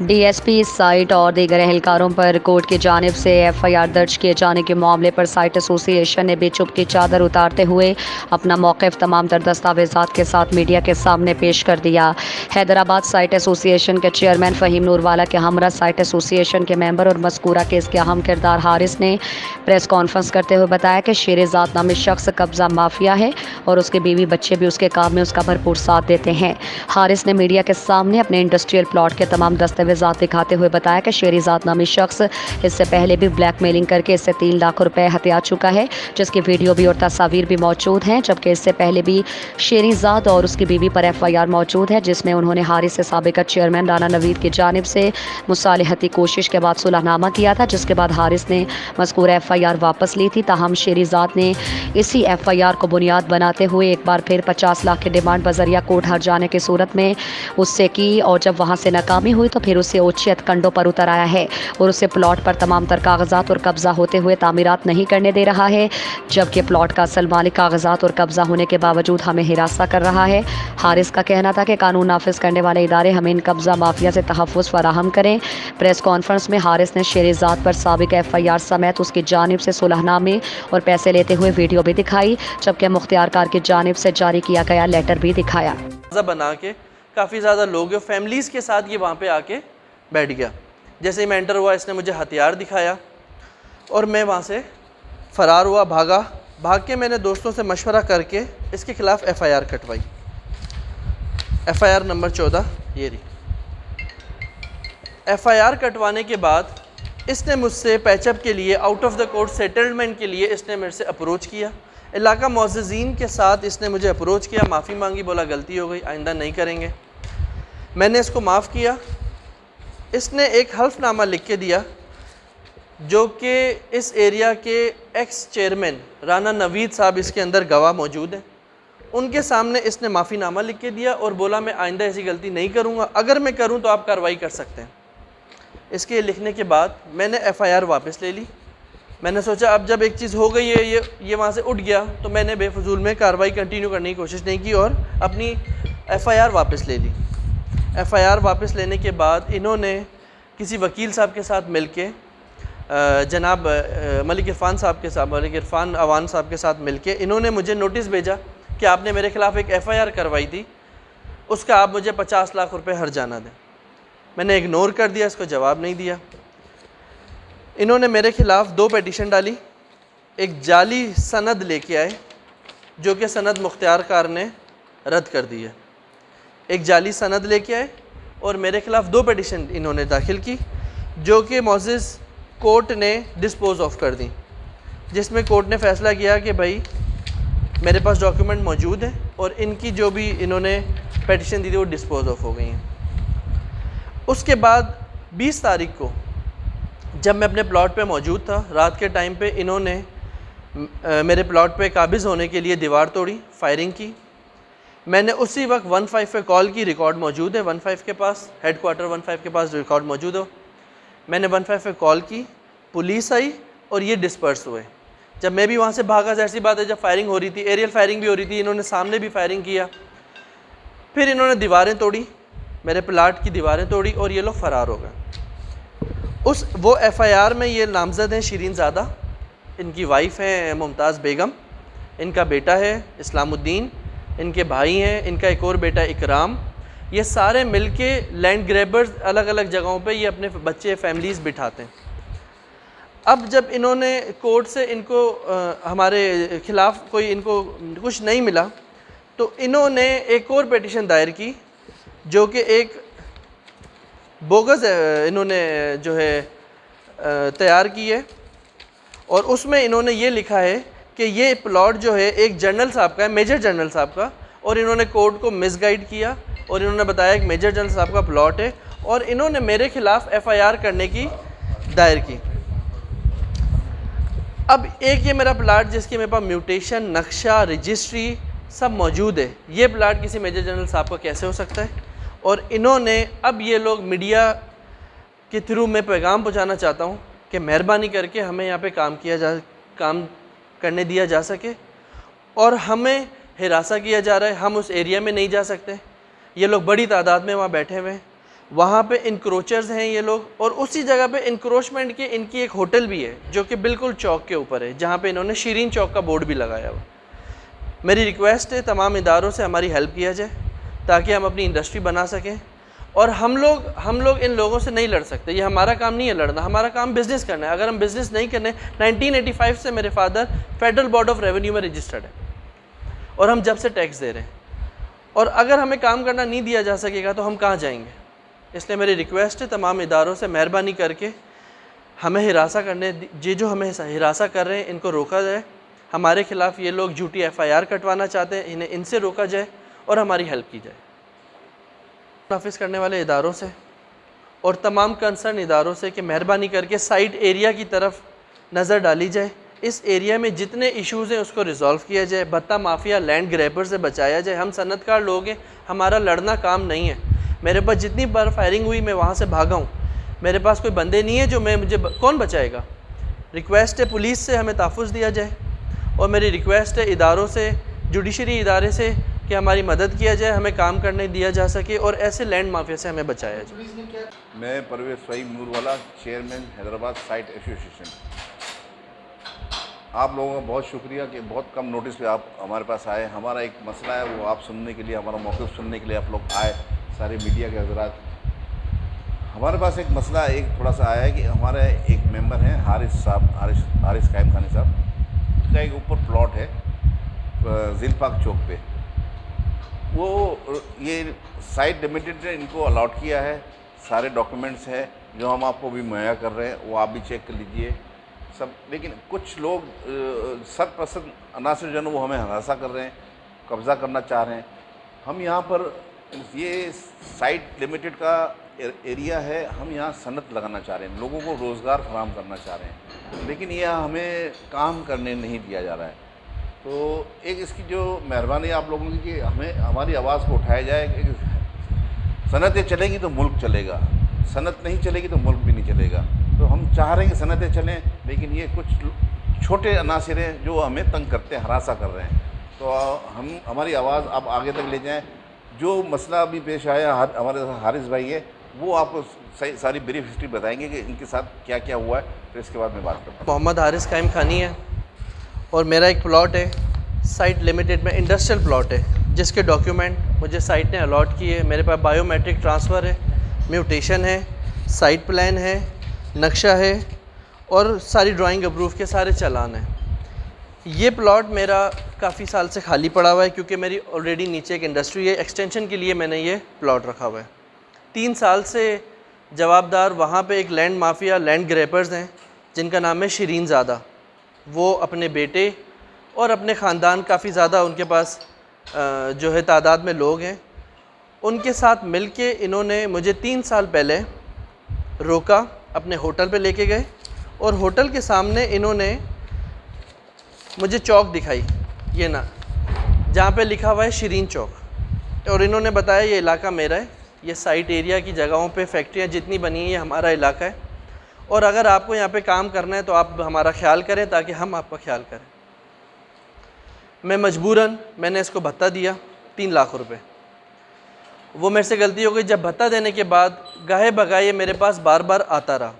DSP site और दीगर एहलकारों पर कोर्ट की जानिब से एफआईआर दर्ज किए जाने के मामले पर साइट एसोसिएशन ने बेचुप की चादर उतारते हुए अपना मौक़िफ़ तमाम तर दस्तावेज़ात के साथ मीडिया के सामने पेश कर दिया। हैदराबाद साइट एसोसिएशन के चेयरमैन फ़हीम नूरवाला के हमरा साइट एसोसिएशन के मेंबर और मज़कूरा केस के अहम किरदार हारिस ने प्रेस कॉन्फ्रेंस करते हुए बताया कि शेर-ए-ज़ात नामी शख्स कब्ज़ा माफिया है और उसके बीवी बच्चे भी उसके काम में उसका भरपूर साथ देते हैं। हारिस ने मीडिया के सामने अपने इंडस्ट्रियल प्लॉट के तमाम दस्तावेज़ात दिखाते हुए बताया कि शेर-ए-ज़ात नामी शख्स इससे पहले भी ब्लैकमेलिंग करके इससे 3 लाख रुपए हथिया चुका है, जिसकी वीडियो भी और तस्वीर भी मौजूद हैं। जबकि इससे पहले भी शेर-ए-ज़ात और उसकी बीवी पर एफआईआर मौजूद है, जिसमें उन्होंने हारिस से साबिक़ चेयरमैन राना नवीद की जानिब से मुसालहती कोशिश के बाद सुलहनामा किया था, जिसके बाद हारिस ने मज़कूरा एफआईआर वापस ली थी। ताहम शेर-ए-ज़ात ने इसी एफआईआर को बुनियाद बनाते हुए एक बार फिर 50 लाख की डिमांड बजरिया कोर्ट हार जाने की सूरत में उससे की और जब वहाँ से नाकामी हुई तो फिर उसे उच्चत कंडों पर उतर आया है और उसे प्लॉट पर तमाम तर कागजात और कब्जा होते हुए तामीरात नहीं करने दे रहा है, जबकि प्लॉट का असल मालिक कागजात और कब्जा होने के बावजूद हमें हिरासा कर रहा है। हारिस का कहना था कि कानून नाफिज करने वाले इदारे हमें इन कब्जा माफिया से तहफ़्फ़ुज़ फराहम करें। प्रेस कॉन्फ्रेंस में हारिस ने शेर-ए-ज़ात पर साबिक़ एफआईआर समेत उसकी जानिब से सुलहनामे और पैसे लेते हुए वीडियो भी दिखाई, जबकि मुख्तियार कार की जानिब से जारी किया गया लेटर भी दिखाया। बना के काफ़ी ज़्यादा लोग फैमिलीज़ के साथ ये वहाँ पे आके बैठ गया। जैसे ही मैं एंटर हुआ इसने मुझे हथियार दिखाया और मैं वहाँ से फ़रार हुआ, भाग के मैंने दोस्तों से मशवरा करके इसके ख़िलाफ़ एफआईआर कटवाई। एफआईआर नंबर 14 ये रही। एफआईआर कटवाने के बाद इसने मुझसे पैचअप के लिए out of the court settlement के लिए इसने मेरे से अप्रोच किया। इलाका मुअज़्ज़िज़ीन के साथ इसने मुझे अप्रोच किया, माफ़ी मांगी, बोला गलती हो गई, आइंदा नहीं करेंगे। मैंने इसको माफ़ किया। इसने एक हल्फनामा लिख के दिया जो कि इस एरिया के एक्स चेयरमैन राना नवीद साहब इसके अंदर गवाह मौजूद हैं, उनके सामने इसने माफ़ीनामा लिख के दिया और बोला मैं आइंदा ऐसी गलती नहीं करूँगा, अगर मैं करूँ तो आप कार्रवाई कर सकते हैं। इसके लिखने के बाद मैंने एफआईआर वापस ले ली। मैंने सोचा अब जब एक चीज़ हो गई है, ये वहाँ से उठ गया, तो मैंने बेफजूल में कार्रवाई कंटिन्यू करने की कोशिश नहीं की और अपनी एफआईआर वापस ले ली। एफआईआर वापस लेने के बाद इन्होंने किसी वकील साहब के साथ मिलके जनाब मलिक इरफान साहब के साथ, मलिक इरफान अवान साहब के साथ मिलके इन्होंने मुझे नोटिस भेजा कि आपने मेरे ख़िलाफ़ एक एफआईआर करवाई थी, उसका आप मुझे 50 लाख रुपए हर्जाना दें। मैंने इग्नोर कर दिया, इसको जवाब नहीं दिया। इन्होंने मेरे ख़िलाफ़ 2 पिटीशन डाली। एक जाली सनद लेके आए जो कि सनद मुख्तियार कार ने रद्द कर दी है। एक जाली सनद लेके आए और मेरे ख़िलाफ़ 2 पिटीशन इन्होंने दाखिल की जो कि मोअज़्ज़िज़ कोर्ट ने डिस्पोज ऑफ कर दी, जिसमें कोर्ट ने फ़ैसला किया कि भाई मेरे पास डॉक्यूमेंट मौजूद है और इनकी जो भी इन्होंने पिटीशन दी थी वो डिस्पोज ऑफ हो गई हैं। उसके बाद 20 तारीख को जब मैं अपने प्लॉट पे मौजूद था, रात के टाइम पे इन्होंने मेरे प्लॉट पे काबिज़ होने के लिए दीवार तोड़ी, फायरिंग की। मैंने उसी वक्त 15 पे कॉल की, रिकॉर्ड मौजूद है 15 के पास, हेडक्वार्टर 15 के पास रिकॉर्ड मौजूद हो। मैंने 15 पे कॉल की, पुलिस आई और ये डिस्पर्स हुए। जब मैं भी वहाँ से भागा, ऐसी बात है, जब फायरिंग हो रही थी, एरियल फायरिंग भी हो रही थी, इन्होंने सामने भी फायरिंग किया। फिर इन्होंने दीवारें तोड़ी, मेरे प्लाट की दीवारें तोड़ी और ये लोग फ़रार हो गए। वो एफआईआर में ये नामज़द हैं शिरीन ज़ादा, इनकी वाइफ है मुमताज़ बेगम, इनका बेटा है इस्लामुद्दीन, इनके भाई हैं, इनका एक और बेटा इकराम। ये सारे मिलके लैंड ग्रैबर्स अलग अलग जगहों पे ये अपने बच्चे फैमिलीज़ बिठाते हैं। अब जब इन्होंने कोर्ट से इनको हमारे ख़िलाफ़ कोई इनको कुछ नहीं मिला तो इन्होंने एक और पिटीशन दायर की जो कि एक बोगस इन्होंने जो है तैयार की है और उसमें इन्होंने ये लिखा है कि ये प्लॉट जो है एक जनरल साहब का है, मेजर जनरल साहब का, और इन्होंने कोर्ट को मिसगाइड किया और इन्होंने बताया कि मेजर जनरल साहब का प्लॉट है और इन्होंने मेरे ख़िलाफ़ एफआईआर करने की दायर की। अब एक ये मेरा प्लाट जिसकी मेरे पास म्यूटेशन, नक्शा, रजिस्ट्री सब मौजूद है, ये प्लाट किसी मेजर जनरल साहब का कैसे हो सकता है? और इन्होंने अब ये लोग मीडिया के थ्रू मैं पैगाम पहुंचाना चाहता हूं कि मेहरबानी करके हमें यहाँ पे काम करने दिया जा सके और हमें हिरासा किया जा रहा है, हम उस एरिया में नहीं जा सकते। ये लोग बड़ी तादाद में वहाँ बैठे हुए हैं। वहाँ पे इंक्रोचर्स हैं ये लोग, और उसी जगह पे इंक्रोचमेंट की इनकी एक होटल भी है जो कि बिल्कुल चौक के ऊपर है, जहाँ पे इन्होंने शीरीन चौक का बोर्ड भी लगाया हुआ। मेरी रिक्वेस्ट है तमाम इदारों से हमारी हेल्प किया जाए ताकि हम अपनी इंडस्ट्री बना सकें। और हम लोग इन लोगों से नहीं लड़ सकते, ये हमारा काम नहीं है लड़ना, हमारा काम बिज़नेस करना है। अगर हम बिज़नेस नहीं करने, 1985 से मेरे father federal board of revenue में रजिस्टर्ड है और हम जब से टैक्स दे रहे हैं, और अगर हमें काम करना नहीं दिया जा सकेगा तो हम कहाँ जाएंगे। इसलिए मेरी रिक्वेस्ट है तमाम इदारों से, मेहरबानी करके हमें हिरासा करने, ये जो हमें हिरासा कर रहे हैं इनको रोका जाए। हमारे ख़िलाफ़ ये लोग झूठी FIR कटवाना चाहते हैं, इन्हें इनसे रोका जाए और हमारी हेल्प की जाए। नाफिज करने वाले इदारों से और तमाम कंसर्न इदारों से कि मेहरबानी करके साइट एरिया की तरफ नज़र डाली जाए। इस एरिया में जितने इश्यूज़ हैं उसको रिज़ॉल्व किया जाए, भत्ता माफिया लैंड ग्रैबर से बचाया जाए। हम सनतकार लोग हैं, हमारा लड़ना काम नहीं है। मेरे पास जितनी बार फायरिंग हुई मैं वहाँ से भागा हूँ, मेरे पास कोई बंदे नहीं है जो मुझे कौन बचाएगा। रिक्वेस्ट है पुलिस से हमें तहफ़्फ़ुज़ दिया जाए, और मेरी रिक्वेस्ट है इदारों से, जुडिशरी इदारे से कि हमारी मदद किया जाए, हमें काम करने दिया जा सके और ऐसे लैंड माफिया से हमें बचाया जाए। मैं Parvez Faheem Noorwala, chairman Hyderabad site association. आप लोगों का बहुत शुक्रिया कि बहुत कम नोटिस पे आप हमारे पास आए। हमारा एक मसला है वो आप सुनने के लिए, हमारा मौक़िफ़ सुनने के लिए आप लोग आए, सारे मीडिया के हज़रात। हमारे पास एक मसला एक थोड़ा सा आया है कि हमारे एक मेंबर हैं हारिस साहब, हारिस कायम खानी साहब, उसका एक ऊपर प्लॉट है ज़िल पाक चौक पे। वो ये साइट लिमिटेड ने इनको अलॉट किया है, सारे डॉक्यूमेंट्स हैं जो हम आपको भी मुहैया कर रहे हैं, वो आप भी चेक कर लीजिए सब। लेकिन कुछ लोग सरपसंद अनासर जो है वो हमें हरासा कर रहे हैं, कब्ज़ा करना चाह रहे हैं। हम यहाँ पर ये साइट लिमिटेड का एरिया है, हम यहाँ सनत लगाना चाह रहे हैं, लोगों को रोज़गार फराहम करना चाह रहे हैं, लेकिन ये हमें काम करने नहीं दिया जा रहा है। तो एक इसकी जो मेहरबानी आप लोगों की कि हमें हमारी आवाज़ को उठाया जाए कि सनतें चलेंगी तो मुल्क चलेगा, सनत नहीं चलेगी तो मुल्क भी नहीं चलेगा। तो हम चाह रहे हैं कि सनतें चलें, लेकिन ये कुछ छोटे अनासिर हैं जो हमें तंग करते हैं, हरासा कर रहे हैं। तो हम हमारी आवाज़ आप आगे तक ले जाएं। जो मसला अभी पेश आया, हमारे हारिस भाई है, वो आपको सारी ब्रीफ हिस्ट्री बताएंगे कि इनके साथ क्या क्या हुआ है, फिर इसके बाद मैं बात करता हूँ। मोहम्मद हारिस कायम खानी है और मेरा एक प्लॉट है साइट लिमिटेड में, इंडस्ट्रियल प्लॉट है, जिसके डॉक्यूमेंट मुझे साइट ने अलॉट किए। मेरे पास बायोमेट्रिक ट्रांसफ़र है, म्यूटेशन है, साइट प्लान है, नक्शा है और सारी ड्राइंग अप्रूव के सारे चालान हैं। ये प्लॉट मेरा काफ़ी साल से खाली पड़ा हुआ है क्योंकि मेरी ऑलरेडी नीचे एक इंडस्ट्री है, एक्सटेंशन के लिए मैंने ये प्लॉट रखा हुआ है। 3 साल से जवाबदार वहाँ पे एक लैंड माफिया, लैंड ग्रैपर्स हैं जिनका नाम है शीरीन ज़ादा। वो अपने बेटे और अपने ख़ानदान, काफ़ी ज़्यादा उनके पास जो है तादाद में लोग हैं, उनके साथ मिलके इन्होंने मुझे 3 साल पहले रोका, अपने होटल पे लेके गए और होटल के सामने इन्होंने मुझे चौक दिखाई, ये ना, जहाँ पे लिखा हुआ है शीरीन चौक, और इन्होंने बताया ये इलाका मेरा है, ये साइट एरिया की जगहों पे फैक्ट्रियाँ जितनी बनी हैं ये हमारा इलाका है, और अगर आपको यहाँ पे काम करना है तो आप हमारा ख्याल करें ताकि हम आपका ख्याल करें। मैं मजबूरन मैंने इसको भत्ता दिया 3 लाख रुपए। वो मेरे से गलती हो गई, जब भत्ता देने के बाद गाहे बगाए मेरे पास बार बार आता रहा,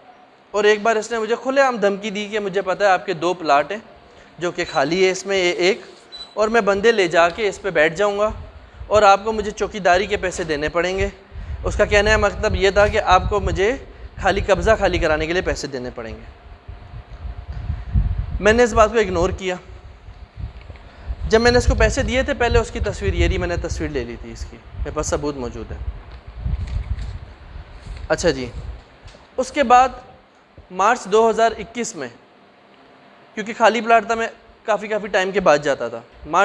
और एक बार इसने मुझे खुलेआम धमकी दी कि मुझे पता है आपके 2 प्लाट हैं जो कि खाली है, इसमें एक, और मैं बंदे ले जाके इस पे बैठ जाऊंगा और आपको मुझे चौकीदारी के पैसे देने पड़ेंगे। उसका कहने का मतलब ये था कि आपको मुझे खाली कब्ज़ा खाली कराने के लिए पैसे देने पड़ेंगे। मैंने इस बात को इग्नोर किया। जब मैंने इसको पैसे दिए थे, पहले उसकी तस्वीर ये रही, मैंने तस्वीर ले ली थी इसकी, मेरे पास सबूत मौजूद है। अच्छा जी, उसके बाद मार्च 2021 में, क्योंकि खाली प्लाट था, मैं काफ़ी टाइम के बाद जाता था, मार्च